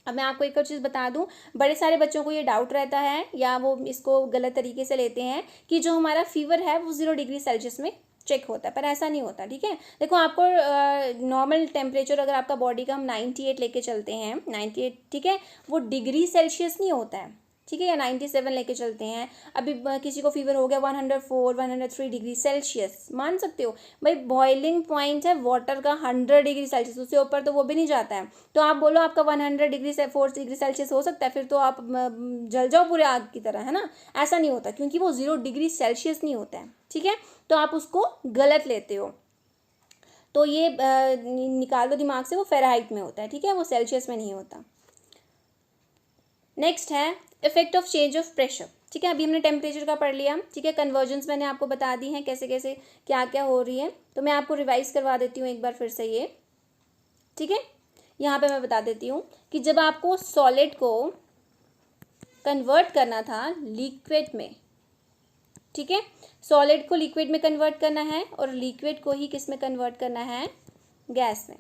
Speaker 2: अब मैं आपको एक और चीज़ बता दूं, बड़े सारे बच्चों को ये डाउट रहता है या वो इसको गलत तरीके से लेते हैं कि जो हमारा फीवर है वो 0 डिग्री सेल्सियस में चेक होता है, पर ऐसा नहीं होता, ठीक है। देखो आपको नॉर्मल टेम्परेचर अगर आपका बॉडी का हम 98 लेके चलते हैं, 98, ठीक है, वो डिग्री सेल्सियस नहीं होता है, ठीक है, या 97 लेके चलते हैं। अभी किसी को फीवर हो गया 104 103 डिग्री सेल्सियस, मान सकते हो भाई बॉइलिंग पॉइंट है वाटर का 100 डिग्री सेल्सियस, उससे ऊपर तो वो भी नहीं जाता है। तो आप बोलो आपका 100 डिग्री से 4 डिग्री सेल्सियस हो सकता है, फिर तो आप जल जाओ पूरे आग की तरह, है ना। ऐसा नहीं होता, क्योंकि वो 0 डिग्री सेल्सियस नहीं होता है, ठीक है। तो आप उसको गलत लेते हो, तो ये निकाल दो दिमाग से, वो फ़ारेनहाइट में होता है, ठीक है, वो सेल्सियस में नहीं होता। नेक्स्ट है effect of change of pressure, ठीक है। अभी हमने टेम्परेचर का पढ़ लिया, ठीक है। कन्वर्जन्स मैंने आपको बता दी हैं कैसे कैसे क्या क्या हो रही है, तो मैं आपको रिवाइज करवा देती हूँ एक बार फिर से ये, ठीक है। यहाँ पे मैं बता देती हूँ कि जब आपको सॉलिड को कन्वर्ट करना था लिक्विड में, ठीक है, सॉलिड को लिक्विड में कन्वर्ट करना है और लिक्विड को ही किस में कन्वर्ट करना है, गैस में।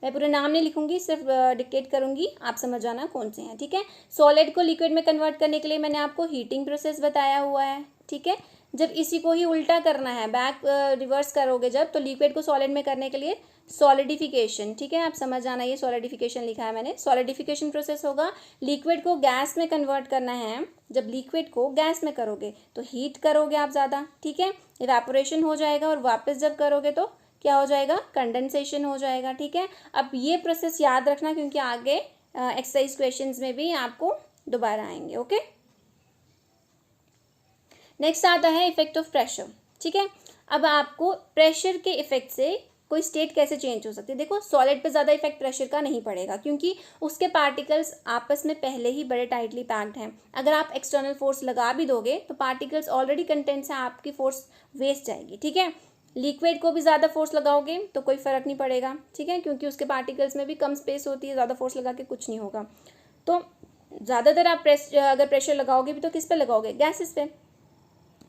Speaker 2: मैं पूरा नाम नहीं लिखूंगी, सिर्फ डिक्टेट करूंगी, आप समझ जाना कौन से हैं, ठीक है। सॉलिड को लिक्विड में कन्वर्ट करने के लिए मैंने आपको हीटिंग प्रोसेस बताया हुआ है, ठीक है। जब इसी को ही उल्टा करना है, बैक रिवर्स करोगे जब, तो लिक्विड को सॉलिड में करने के लिए सॉलिडिफिकेशन, ठीक है, आप समझ जाना, ये सॉलिडिफिकेशन लिखा है मैंने, सॉलिडिफिकेशन प्रोसेस होगा। लिक्विड को गैस में कन्वर्ट करना है, जब लिक्विड को गैस में करोगे तो हीट करोगे आप ज़्यादा, ठीक है, इवेपोरेशन हो जाएगा, और वापस जब करोगे तो क्या हो जाएगा, कंडेंसेशन हो जाएगा, ठीक है। अब ये प्रोसेस याद रखना, क्योंकि आगे एक्सरसाइज क्वेश्चंस में भी आपको दोबारा आएंगे, ओके। नेक्स्ट आता है इफेक्ट ऑफ प्रेशर, ठीक है। अब आपको प्रेशर के इफेक्ट से कोई स्टेट कैसे चेंज हो सकती है। देखो सॉलिड पे ज़्यादा इफेक्ट प्रेशर का नहीं पड़ेगा, क्योंकि उसके पार्टिकल्स आपस में पहले ही बड़े टाइटली पैक्ड हैं। अगर आप एक्सटर्नल फोर्स लगा भी दोगे तो पार्टिकल्स ऑलरेडी कंटेंट्स हैं, आपकी फोर्स वेस्ट जाएगी, ठीक है। लिक्विड को भी ज़्यादा फोर्स लगाओगे तो कोई फ़र्क नहीं पड़ेगा, ठीक है, क्योंकि उसके पार्टिकल्स में भी कम स्पेस होती है, ज़्यादा फोर्स लगा के कुछ नहीं होगा। तो ज़्यादातर आप अगर प्रेशर लगाओगे भी तो किस पे लगाओगे, गैसेस पे।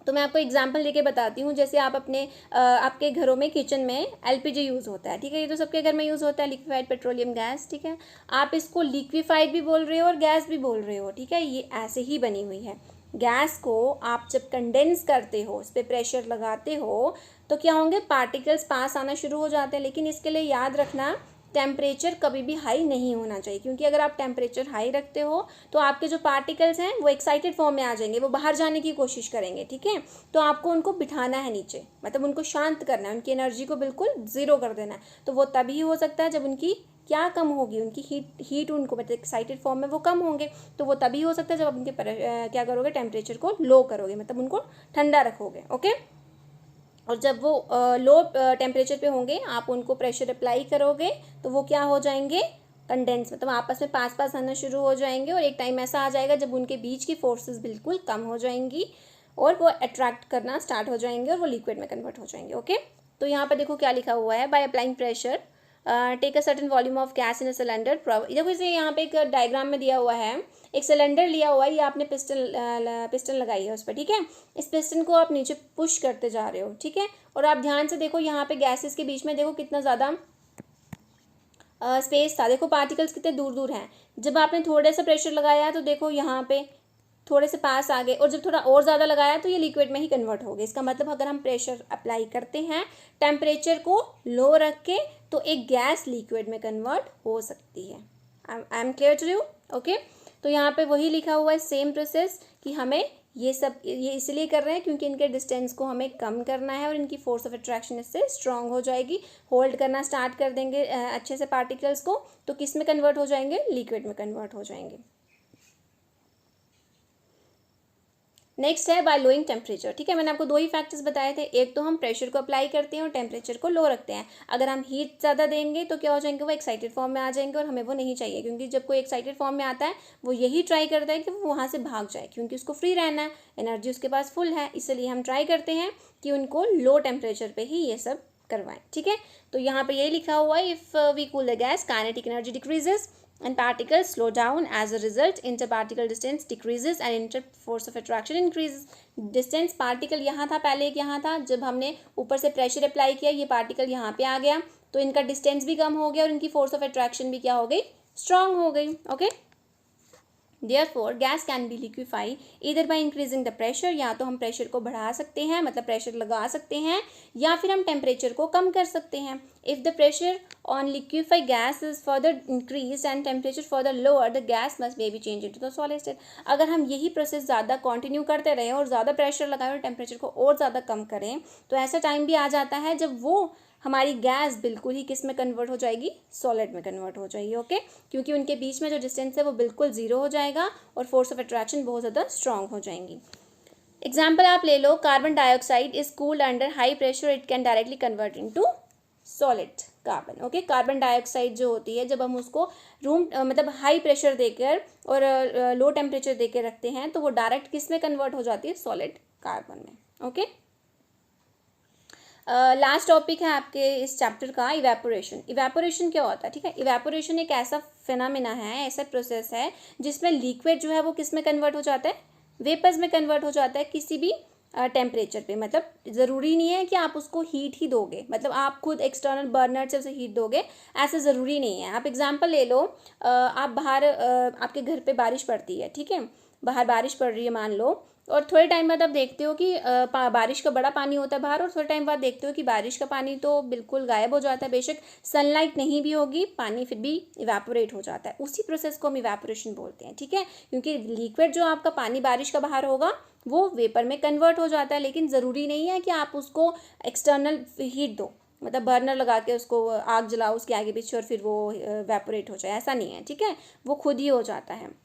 Speaker 2: तो मैं आपको एग्जांपल लेके बताती हूँ, जैसे आप अपने आपके घरों में किचन में एलपीजी यूज़ होता है, ठीक है, ये तो सबके घर में यूज़ होता है, लिक्विफाइड पेट्रोलियम गैस, ठीक है। आप इसको लिक्विफाइड भी बोल रहे हो और गैस भी बोल रहे हो, ठीक है, ये ऐसे ही बनी हुई है। गैस को आप जब कंडेंस करते हो, इस पर प्रेशर लगाते हो, तो क्या होंगे, पार्टिकल्स पास आना शुरू हो जाते हैं। लेकिन इसके लिए याद रखना, टेम्परेचर कभी भी हाई नहीं होना चाहिए, क्योंकि अगर आप टेम्परेचर हाई रखते हो तो आपके जो पार्टिकल्स हैं वो एक्साइटेड फॉर्म में आ जाएंगे, वो बाहर जाने की कोशिश करेंगे, ठीक है। तो आपको उनको बिठाना है नीचे, मतलब उनको शांत करना है, उनकी एनर्जी को बिल्कुल ज़ीरो कर देना है। तो वो तभी हो सकता है जब उनकी क्या कम होगी, उनकी हीट उनको, मतलब एक्साइटेड फॉर्म में वो कम होंगे, तो वो तभी हो सकता है जब आप उनके क्या करोगे, टेम्परेचर को लो करोगे, मतलब उनको ठंडा रखोगे, ओके। और जब वो लो टेम्परेचर पे होंगे, आप उनको प्रेशर अप्लाई करोगे तो वो क्या हो जाएंगे, कंडेंस, मतलब आपस में पास आना शुरू हो जाएंगे। और एक टाइम ऐसा आ जाएगा जब उनके बीच की फोर्सेस बिल्कुल कम हो जाएंगी और वो अट्रैक्ट करना स्टार्ट हो जाएंगे और वो लिक्विड में कन्वर्ट हो जाएंगे, ओके। तो यहाँ पर देखो क्या लिखा हुआ है, by applying pressure take a certain volume of gas in a cylinder. देखो इसे यहाँ पे एक डायग्राम में दिया हुआ है, एक सिलेंडर लिया हुआ है, ये आपने पिस्टन लगाई है उस पर, ठीक है। इस पिस्टन को आप नीचे पुश करते जा रहे हो, ठीक है। और आप ध्यान से देखो यहाँ पे गैसेस के बीच में देखो कितना ज़्यादा स्पेस था, देखो पार्टिकल्स कितने दूर दूर हैं। जब आपने थोड़ा सा प्रेशर लगाया तो देखो यहाँ पे थोड़े से पास आ गए और जब थोड़ा और ज़्यादा लगाया तो ये लिक्विड में ही कन्वर्ट हो गए। इसका मतलब अगर हम प्रेशर अप्लाई करते हैं टेम्परेचर को लो रख के तो एक गैस लिक्विड में कन्वर्ट हो सकती है। I am clear to you? Okay, तो यहाँ पे वही लिखा हुआ है सेम प्रोसेस कि हमें ये इसलिए कर रहे हैं क्योंकि इनके डिस्टेंस को हमें कम करना है और इनकी फोर्स ऑफ अट्रैक्शन इससे स्ट्रांग हो जाएगी। होल्ड करना स्टार्ट कर देंगे अच्छे से पार्टिकल्स को, तो किस में कन्वर्ट हो जाएंगे? लिक्विड में कन्वर्ट हो जाएंगे। नेक्स्ट है बाय लोइंग टेम्परेचर। ठीक है, मैंने आपको 2 ही फैक्टर्स बताए थे, एक तो हम प्रेशर को अप्लाई करते हैं और टेम्परेचर को लो रखते हैं। अगर हम हीट ज़्यादा देंगे तो क्या हो जाएंगे? वो एक्साइटेड फॉर्म में आ जाएंगे और हमें वो नहीं चाहिए, क्योंकि जब कोई एक्साइटेड फॉर्म में आता है वो यही ट्राई करता है कि वो वहाँ से भाग जाए, क्योंकि उसको फ्री रहना है, एनर्जी उसके पास फुल है। इसलिए हम ट्राई करते हैं कि उनको लो टेम्परेचर पर ही ये सब करवाएं। ठीक है, तो यहाँ पर यही लिखा हुआ है, if we cool the gas kinetic energy decreases and particles slow down. As a result, interparticle distance decreases and inter force of attraction increases. Distance particle यहाँ था, पहले एक यहाँ था, जब हमने ऊपर से प्रेशर अप्लाई किया ये पार्टिकल यहाँ पे आ गया तो इनका डिस्टेंस भी कम हो गया और इनकी फोर्स ऑफ अट्रैक्शन भी क्या हो गई? स्ट्रांग हो गई। Okay, Therefore, gas can be liquefied either by increasing the pressure, या तो हम प्रेशर को बढ़ा सकते हैं, मतलब प्रेशर लगा सकते हैं, या फिर हम टेम्परेचर को कम कर सकते हैं। If the pressure on liquefied gas is further increased and temperature further lower, the gas must maybe change into the solid state. अगर हम यही प्रोसेस ज़्यादा कंटिन्यू करते रहें और ज़्यादा प्रेशर लगाएं और टेम्परेचर को और ज़्यादा कम करें तो ऐसा टाइम भी आ जाता है जब वो हमारी गैस बिल्कुल ही किस में कन्वर्ट हो जाएगी? सॉलिड में कन्वर्ट हो जाएगी। ओके, क्योंकि उनके बीच में जो डिस्टेंस है वो बिल्कुल ज़ीरो हो जाएगा और फोर्स ऑफ अट्रैक्शन बहुत ज़्यादा स्ट्रांग हो जाएंगी। एग्जाम्पल आप ले लो, carbon dioxide is cooled under high pressure, it can directly convert into solid carbon. Okay, carbon dioxide जो होती है जब हम उसको रूम मतलब हाई प्रेशर देकर और लो टेम्परेचर देकर रखते हैं तो वो डायरेक्ट किस में कन्वर्ट हो जाती है? सॉलिड कार्बन में। ओके, लास्ट टॉपिक है आपके इस चैप्टर का इवेपोरेशन। इवेपोरेशन क्या होता है? ठीक है, इवेपोरेशन एक ऐसा फिनोमेना है, ऐसा प्रोसेस है जिसमें लिक्विड जो है वो किस में कन्वर्ट हो जाता है? वेपर्स में कन्वर्ट हो जाता है किसी भी टेम्परेचर पे। मतलब ज़रूरी नहीं है कि आप उसको हीट ही दोगे, मतलब आप खुद एक्सटर्नल बर्नर से उसे हीट दोगे, ऐसा ज़रूरी नहीं है। आप एग्जांपल ले लो, आप बाहर आपके घर पे बारिश पड़ती है, ठीक है, बाहर बारिश पड़ रही है मान लो, और थोड़े टाइम बाद आप देखते हो कि बारिश का बड़ा पानी होता है बाहर, और थोड़े टाइम बाद देखते हो कि बारिश का पानी तो बिल्कुल गायब हो जाता है। बेशक सनलाइट नहीं भी होगी, पानी फिर भी इवेपोरेट हो जाता है। उसी प्रोसेस को हम इवेपोरेशन बोलते हैं। ठीक है, क्योंकि लिक्विड जो आपका पानी बारिश का बाहर होगा वो वेपर में कन्वर्ट हो जाता है, लेकिन ज़रूरी नहीं है कि आप उसको एक्सटर्नल हीट दो, मतलब बर्नर लगा के उसको आग जलाओ उसके आगे पीछे और फिर वो इवेपोरेट हो जाए, ऐसा नहीं है। ठीक है, वो खुद ही हो जाता है।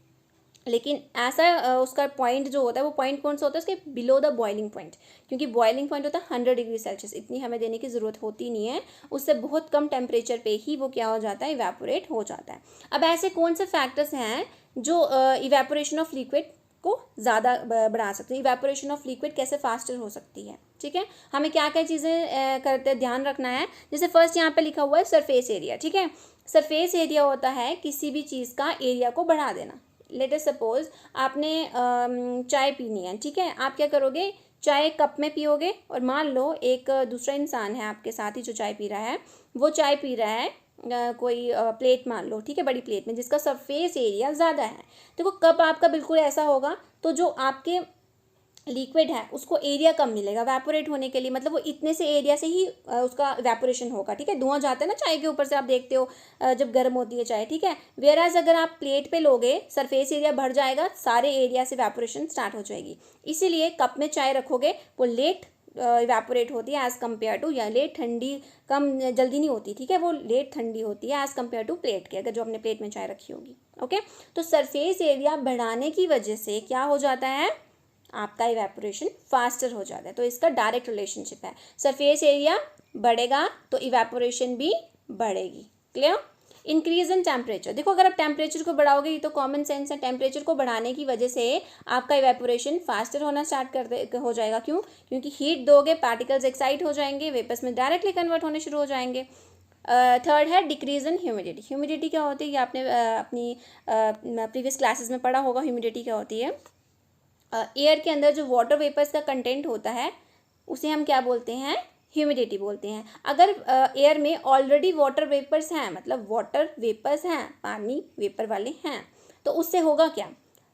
Speaker 2: लेकिन ऐसा उसका पॉइंट जो होता है वो पॉइंट कौन सा होता है? उसके बिलो द बॉइलिंग पॉइंट, क्योंकि बॉइलिंग पॉइंट होता है 100 डिग्री सेल्सियस। इतनी हमें देने की ज़रूरत होती नहीं है, उससे बहुत कम टेम्परेचर पे ही वो क्या हो जाता है? इवेपोरेट हो जाता है। अब ऐसे कौन से फैक्टर्स हैं जो इवेपोरेशन ऑफ लिक्विड को ज़्यादा बढ़ा सकते हैं? इवेपोरेशन ऑफ लिक्विड कैसे फास्टर हो सकती है? ठीक है, हमें क्या क्या चीज़ें करते ध्यान रखना है। जैसे फर्स्ट यहाँ पे लिखा हुआ है सरफेस एरिया। ठीक है, सरफेस एरिया होता है किसी भी चीज़ का एरिया को बढ़ा देना। लेट अस सपोज आपने चाय पीनी है, ठीक है, आप क्या करोगे? चाय कप में पियोगे, और मान लो एक दूसरा इंसान है आपके साथ ही जो चाय पी रहा है, वो चाय पी रहा है कोई प्लेट मान लो, ठीक है, बड़ी प्लेट में जिसका सरफेस एरिया ज़्यादा है। देखो कप आपका बिल्कुल ऐसा होगा तो जो आपके लिक्विड है उसको एरिया कम मिलेगा वैपोरेट होने के लिए, मतलब वो इतने से एरिया से ही उसका वैपोरेशन होगा। ठीक है, धुआं जाता है ना चाय के ऊपर से, आप देखते हो जब गर्म होती है चाय। ठीक है, वेराज अगर आप प्लेट पे लोगे सरफेस एरिया बढ़ जाएगा, सारे एरिया से वैपोरेशन स्टार्ट हो जाएगी। इसीलिए कप में चाय रखोगे वो लेट इवेपोरेट होती है एज़ कम्पेयर टू, या लेट ठंडी कम जल्दी नहीं होती। ठीक है, वो लेट ठंडी होती है एज़ कम्पेयर टू प्लेट के, अगर जो हमने प्लेट में चाय रखी होगी। ओके, तो सरफेस एरिया बढ़ाने की वजह से क्या हो जाता है? आपका इवेपोरेशन फास्टर हो जाता है। तो इसका डायरेक्ट रिलेशनशिप है, सरफेस एरिया बढ़ेगा तो इवेपोरेशन भी बढ़ेगी। क्लियर? इंक्रीज इन टेम्परेचर, देखो अगर आप टेम्परेचर को बढ़ाओगे, ये तो कॉमन सेंस है, टेम्परेचर को बढ़ाने की वजह से आपका इवेपोरेशन फास्टर होना स्टार्ट हो जाएगा। क्यों? क्योंकि हीट दोगे, पार्टिकल्स एक्साइट हो जाएंगे, वेपर्स में डायरेक्टली कन्वर्ट होने शुरू हो जाएंगे। थर्ड है डिक्रीज इन ह्यूमिडिटी। ह्यूमिडिटी क्या होती है? ये आपने अपनी प्रीवियस क्लासेस में पढ़ा होगा। ह्यूमिडिटी क्या होती है? एयर के अंदर जो वाटर वेपर्स का कंटेंट होता है उसे हम क्या बोलते हैं? ह्यूमिडिटी बोलते हैं। अगर एयर में ऑलरेडी वाटर वेपर्स हैं, मतलब वाटर वेपर्स हैं, पानी वेपर वाले हैं, तो उससे होगा क्या?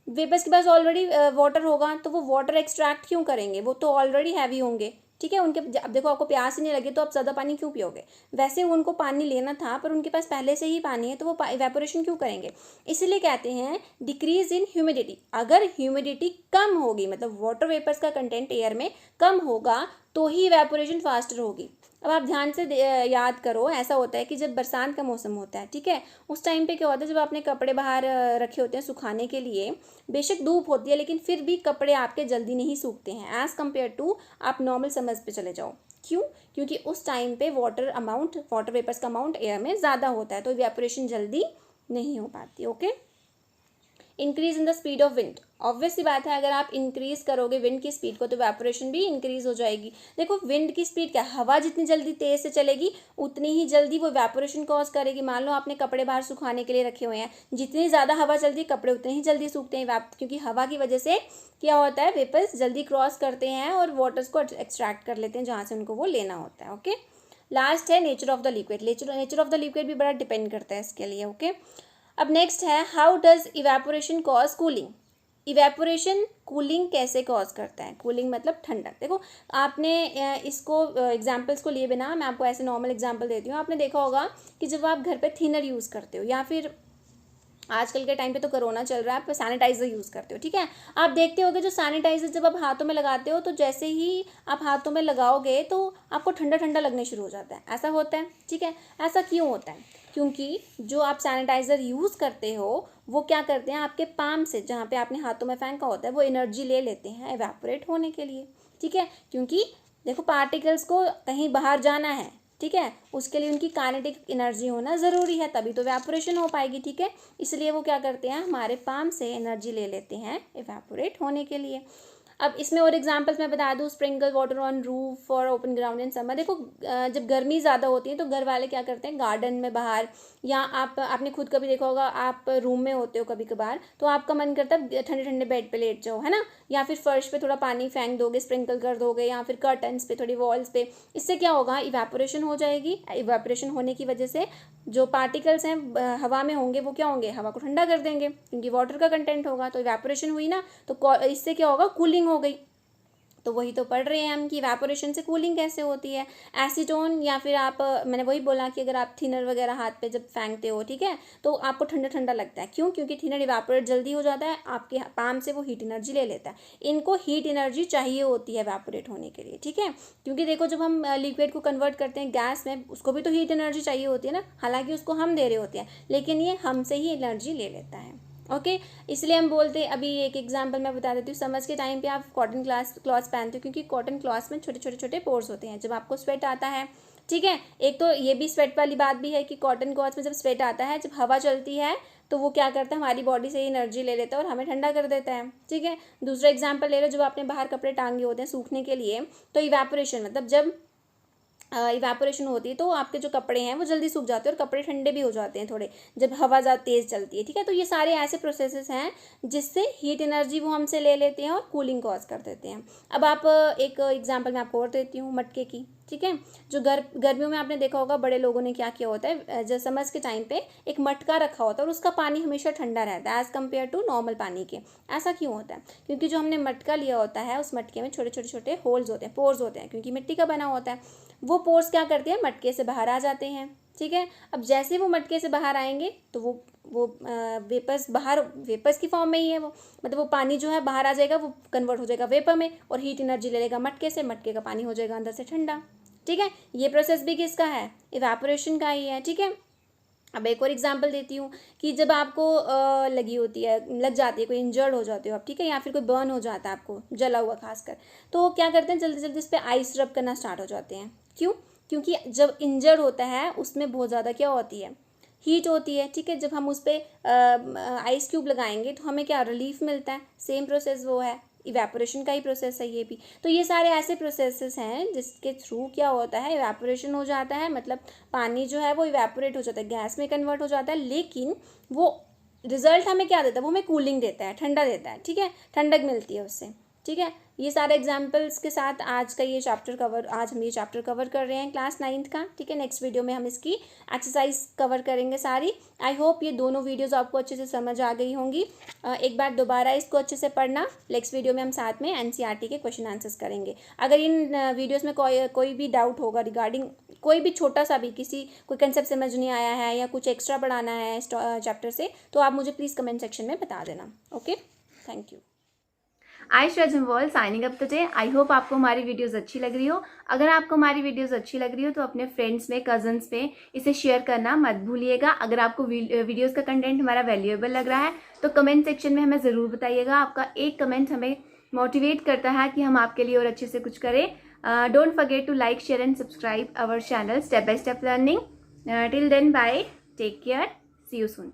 Speaker 2: वेपर्स के पास ऑलरेडी वाटर होगा, तो वो वाटर एक्सट्रैक्ट क्यों करेंगे, वो तो ऑलरेडी हैवी होंगे, ठीक है। उनके अब देखो आपको प्यास ही नहीं लगी तो आप ज़्यादा पानी क्यों पियोगे, वैसे उनको पानी लेना था पर उनके पास पहले से ही पानी है, तो वो इवेपोरेशन क्यों करेंगे। इसीलिए कहते हैं डिक्रीज इन ह्यूमिडिटी, अगर ह्यूमिडिटी कम होगी मतलब वाटर वेपर्स का कंटेंट एयर में कम होगा तो ही इवेपोरेशन फास्टर होगी। अब आप ध्यान से याद करो, ऐसा होता है कि जब बरसात का मौसम होता है, ठीक है, उस टाइम पे क्या होता है, जब आपने कपड़े बाहर रखे होते हैं सुखाने के लिए, बेशक धूप होती है लेकिन फिर भी कपड़े आपके जल्दी नहीं सूखते हैं एज़ कम्पेयर टू आप नॉर्मल समर्स पे चले जाओ। क्यों, क्योंकि उस टाइम पे वाटर वेपर्स का अमाउंट एयर में ज़्यादा होता है, तो इवेपोरेशन जल्दी नहीं हो पाती। Okay, increase in the speed of wind, obvious सी बात है, अगर आप इंक्रीज करोगे विंड की स्पीड को तो इवेपोरेशन भी इंक्रीज हो जाएगी। देखो विंड की स्पीड क्या, हवा जितनी जल्दी तेज से चलेगी उतनी ही जल्दी वो इवेपोरेशन कॉज करेगी। मान लो आपने कपड़े बाहर सुखाने के लिए रखे हुए हैं, जितनी ज़्यादा हवा चलती है कपड़े उतने ही जल्दी सूखते हैं, क्योंकि हवा की वजह से क्या होता है, वेपर्स जल्दी क्रॉस करते हैं और वाटर्स को एक्सट्रैक्ट कर लेते हैं जहाँ से उनको वो लेना होता है। ओके, लास्ट है nature of the liquid. Nature of the liquid भी बड़ा डिपेंड करता है इसके लिए। ओके, अब नेक्स्ट है how does evaporation cause cooling. Evaporation cooling कैसे कॉज करता है, कूलिंग मतलब ठंडक। देखो आपने इसको एग्जांपल्स को लिए बिना मैं आपको ऐसे नॉर्मल एग्जांपल देती हूँ। आपने देखा होगा कि जब आप घर पे थिनर यूज़ करते हो या फिर आजकल के टाइम पे तो कोरोना चल रहा है, आप सैनिटाइज़र यूज़ करते हो, ठीक है, आप देखते होगे जो सैनिटाइज़र जब आप हाथों में लगाते हो तो जैसे ही आप हाथों में लगाओगे तो आपको ठंडा ठंडा लगने शुरू हो जाता है, ऐसा होता है, ठीक है। ऐसा क्यों होता है, क्योंकि जो आप सैनिटाइज़र यूज़ करते हो वो क्या करते हैं, आपके पाम से जहाँ पे आपने हाथों में फेंका होता है वो एनर्जी ले लेते हैं इवेपोरेट होने के लिए, ठीक है। क्योंकि देखो पार्टिकल्स को कहीं बाहर जाना है, ठीक है, उसके लिए उनकी काइनेटिक एनर्जी होना ज़रूरी है, तभी तो इवेपोरेशन हो पाएगी, ठीक है। इसलिए वो क्या करते हैं, हमारे पाम से एनर्जी ले लेते हैं इवेपोरेट होने के लिए। अब इसमें और एग्जांपल्स मैं बता दूँ, sprinkle water on roof for open ground in summer. देखो जब गर्मी ज़्यादा होती है तो घर वाले क्या करते हैं, गार्डन में बाहर, या आपने खुद कभी देखा होगा, आप रूम में होते हो कभी कभार तो आपका मन करता है ठंडे ठंडे बेड पे लेट जाओ, है ना, या फिर फर्श पे थोड़ा पानी फेंक दोगे, स्प्रिंकल कर दोगे, या फिर कर्टन्स पे, थोड़ी वॉल्स पे। इससे क्या होगा, इवेपोरेशन हो जाएगी। इवेपोरेशन होने की वजह से जो पार्टिकल्स हैं हवा में होंगे वो क्या होंगे, हवा को ठंडा कर देंगे, क्योंकि वाटर का कंटेंट होगा, तो इवेपोरेशन हुई ना, तो इससे क्या होगा, कूलिंग हो गई। तो वही तो पढ़ रहे हैं हम कि इवेपोरेशन से कूलिंग कैसे होती है। एसीटोन, या फिर आप मैंने वही बोला कि अगर आप थिनर वगैरह हाथ पे जब फेंकते हो, ठीक है, तो आपको ठंडा ठंडा लगता है। क्यों, क्योंकि थिनर इवेपोरेट जल्दी हो जाता है, आपके पाम से वो हीट एनर्जी ले लेता है। इनको हीट एनर्जी चाहिए होती है इवेपोरेट होने के लिए, ठीक है। क्योंकि देखो जब हम लिक्विड को कन्वर्ट करते हैं गैस में, उसको भी तो हीट एनर्जी चाहिए होती है ना, हालांकि उसको हम दे रहे होते हैं लेकिन ये हमसे ही एनर्जी ले लेता है। ओके, इसलिए हम बोलते हैं, अभी एक एग्जांपल मैं बता देती हूँ। समर्स के टाइम पे आप कॉटन क्लॉथ्स पहनते हो, क्योंकि कॉटन क्लॉथ्स में छोटे छोटे छोटे पोर्स होते हैं। जब आपको स्वेट आता है, ठीक है, एक तो ये भी स्वेट वाली बात भी है कि कॉटन क्लॉथ्स में जब स्वेट आता है, जब हवा चलती है तो वो क्या करता है, हमारी बॉडी से एनर्जी ले लेता है और हमें ठंडा कर देता है, ठीक है। दूसरा एग्जाम्पल ले लो, जब आपने बाहर कपड़े टांगे होते हैं सूखने के लिए, तो इवेपोरेशन मतलब जब इवेपोरेशन होती है तो आपके जो कपड़े हैं वो जल्दी सूख जाते हैं और कपड़े ठंडे भी हो जाते हैं थोड़े, जब हवा ज़्यादा तेज़ चलती है, ठीक है। तो ये सारे ऐसे प्रोसेसेस हैं जिससे हीट एनर्जी वो हमसे ले लेते हैं और कूलिंग कॉज कर देते हैं। अब आप एक एग्जांपल मैं आपको और देती हूँ मटके की, ठीक है। जो गर्मियों में आपने देखा होगा बड़े लोगों ने क्या किया होता है, जब समर्स के टाइम पे एक मटका रखा होता है और उसका पानी हमेशा ठंडा रहता है एज़ कम्पेयर टू नॉर्मल पानी के। ऐसा क्यों होता है, क्योंकि जो हमने मटका लिया होता है उस मटके में छोटे छोटे छोटे होल्स होते हैं, पोर्स होते हैं, क्योंकि मिट्टी का बना होता है। वो पोर्स क्या करते हैं, मटके से बाहर आ जाते हैं, ठीक है। अब जैसे वो मटके से बाहर आएंगे तो वो वेपर्स की फॉर्म में ही है वो, मतलब वो पानी जो है बाहर आ जाएगा, वो कन्वर्ट हो जाएगा वेपर में और हीट एनर्जी ले लेगा मटके से, मटके का पानी हो जाएगा अंदर से ठंडा, ठीक है। ये प्रोसेस भी किसका है, इवेपोरेशन का ही है, ठीक है। अब एक और एग्जांपल देती हूँ कि जब आपको लग जाती है, कोई इंजर्ड हो जाते हो आप, ठीक है, या फिर कोई बर्न हो जाता है आपको जला हुआ खासकर, तो क्या करते हैं, जल्दी जल्दी उस पर आइस रब करना स्टार्ट हो जाते हैं। क्यों, क्योंकि जब इंजर्ड होता है उसमें बहुत ज़्यादा क्या होती है, हीट होती है, ठीक है। जब हम उस पर आइस क्यूब लगाएंगे तो हमें क्या रिलीफ मिलता है, सेम प्रोसेस वो है, इवेपोरेशन का ही प्रोसेस है ये भी। तो ये सारे ऐसे प्रोसेसेस हैं जिसके थ्रू क्या होता है, इवेपोरेशन हो जाता है, मतलब पानी जो है वो इवेपोरेट हो जाता है, गैस में कन्वर्ट हो जाता है, लेकिन वो रिजल्ट हमें क्या देता है, वो हमें कूलिंग देता है, ठंडा देता है, ठीक है, ठंडक मिलती है उससे, ठीक है। ये सारे एग्जाम्पल्स के साथ आज हम ये चैप्टर कवर कर रहे हैं क्लास 9th का, ठीक है। नेक्स्ट वीडियो में हम इसकी एक्सरसाइज कवर करेंगे सारी। आई होप ये दोनों वीडियोस आपको अच्छे से समझ आ गई होंगी। एक बार दोबारा इसको अच्छे से पढ़ना। नेक्स्ट वीडियो में हम साथ में एनसीईआरटी के क्वेश्चन आंसर्स करेंगे। अगर इन वीडियोज़ में कोई भी डाउट होगा रिगार्डिंग कोई भी छोटा सा भी कोई कंसेप्ट समझ नहीं आया है या कुछ एक्स्ट्रा पढ़ाना है इस चैप्टर से, तो आप मुझे प्लीज़ कमेंट सेक्शन में बता देना। Okay, thank you.
Speaker 1: I Shreya Jamwal signing up today. I hope आपको हमारी वीडियोस अच्छी लग रही हो। अगर आपको हमारी वीडियोस अच्छी लग रही हो तो अपने फ्रेंड्स में, कजन्स में इसे शेयर करना मत भूलिएगा। अगर आपको वीडियोस का कंटेंट हमारा वैल्यूएबल लग रहा है तो कमेंट सेक्शन में हमें ज़रूर बताइएगा। आपका एक कमेंट हमें मोटिवेट करता है कि हम आपके लिए और अच्छे से कुछ करें। Don't forget to like, share and subscribe our channel step by step learning. Till then bye, take care, see you soon.